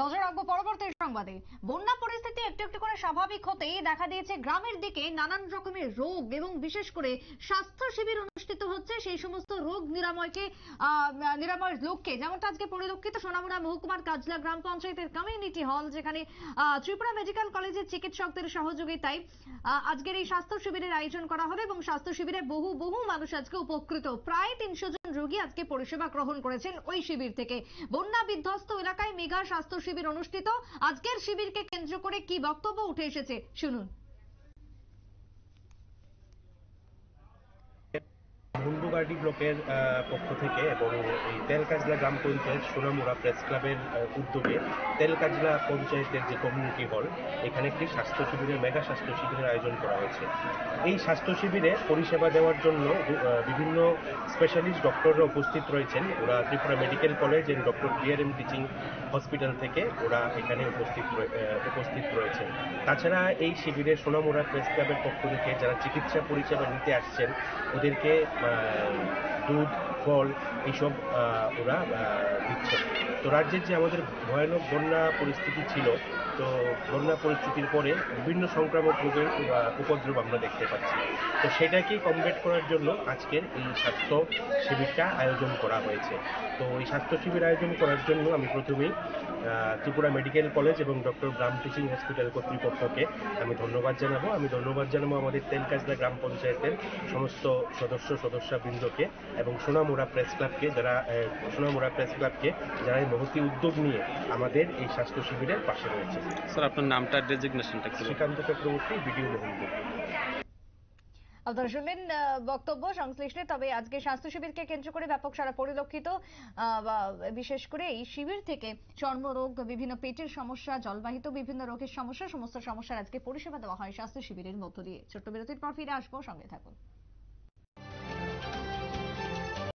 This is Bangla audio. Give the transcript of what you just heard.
নজর রাখবো পরবর্তী সংবাদে। বন্যা পরিস্থিতি একটু একটু করে স্বাভাবিক হতেই দেখা দিয়েছে গ্রামের দিকে নানান রকমের রোগ এবং বিশেষ করে স্বাস্থ্য শিবির অনুষ্ঠিত হচ্ছে সেই সমস্ত রোগ নিরাময়কে নিরাময়ের লক্ষ্যে। যেমনটা আজকে পরিলক্ষিত সোনামুড়া মহকুমার কাজলা গ্রাম পঞ্চায়েতের কমিউনিটি হল, যেখানে ত্রিপুরা মেডিকেল কলেজের চিকিৎসকদের সহযোগিতায় আজকের এই স্বাস্থ্য শিবিরের আয়োজন করা হবে এবং স্বাস্থ্য শিবিরে বহু বহু মানুষ আজকে উপকৃত। প্রায় 300 জন রোগী আজকে পরিষেবা গ্রহণ করেছেন ওই শিবির থেকে। বন্যা বিধ্বস্ত এলাকায় মেগা স্বাস্থ্য শিবির অনুষ্ঠিত। আজকের শিবিরকে কেন্দ্র করে কি বক্তব্য উঠে এসেছে শুনুন। মুন্ডুগাড়ি ব্লকের পক্ষ থেকে এবং এই তেলকাজলা গ্রাম পঞ্চায়েত সোনামুড়া প্রেস ক্লাবের উদ্যোগে তেলকাজলা পঞ্চায়েতের যে কমিউনিটি হল, এখানে একটি স্বাস্থ্য শিবিরের মেগা স্বাস্থ্য শিবিরের আয়োজন করা হয়েছে। এই স্বাস্থ্য শিবিরে পরিষেবা দেওয়ার জন্য বিভিন্ন স্পেশালিস্ট ডক্টররা উপস্থিত রয়েছেন। ওরা ত্রিপুরা মেডিকেল কলেজ এবং ডক্টর BRM টিচিং হসপিটাল থেকে ওরা এখানে উপস্থিত রয়েছেন। তাছাড়া এই শিবিরে সোনামুড়া প্রেস ক্লাবের পক্ষ থেকে যারা চিকিৎসা পরিষেবা নিতে আসছেন ওদেরকে দুধ, ফল এইসব ওরা দিচ্ছেন। তো রাজ্যের যে আমাদের ভয়ানক বন্যা পরিস্থিতি ছিল, তো বন্যা পরিস্থিতির পরে বিভিন্ন সংক্রামক রোগের উপদ্রব আমরা দেখতে পাচ্ছি। তো সেটাকেই কমব্যাট করার জন্য আজকের এই স্বাস্থ্য শিবিরটা আয়োজন করা হয়েছে। তো এই স্বাস্থ্য শিবির আয়োজন করার জন্য আমি প্রথমেই ত্রিপুরা মেডিকেল কলেজ এবং ডক্টর গ্রাম টিচিং হসপিটাল কর্তৃপক্ষকে আমি ধন্যবাদ জানাবো আমাদের তেলকাজলা গ্রাম পঞ্চায়েতের সমস্ত সদস্যবৃন্দকে এবং সোনামুড়া প্রেস ক্লাবকে যারা এই মহতি উদ্যোগ নিয়ে আমাদের এই স্বাস্থ্য শিবিরের পাশে রয়েছে। স্যার, আপনার নামটা, ডেজিগনেশনটা? শ্রীকান্ত চক্রবর্তী, বিডিও মোহনপুর। আপনারা শুনলেন বক্তব্য সংশ্লিষ্ট। তবে আজকে স্বাস্থ্য শিবিরকে কেন্দ্র করে ব্যাপক সারা পরিলক্ষিত। বিশেষ করে এই শিবির থেকে চর্মরোগ, বিভিন্ন পেটের সমস্যা, জলবাহিত বিভিন্ন রোগের সমস্যা, সমস্ত সমস্যার আজকে পরিষেবা দেওয়া হয় স্বাস্থ্য শিবিরের মধ্য দিয়ে। ছোট্ট বিরতির পর ফিরে আসবো, সঙ্গে থাকুন।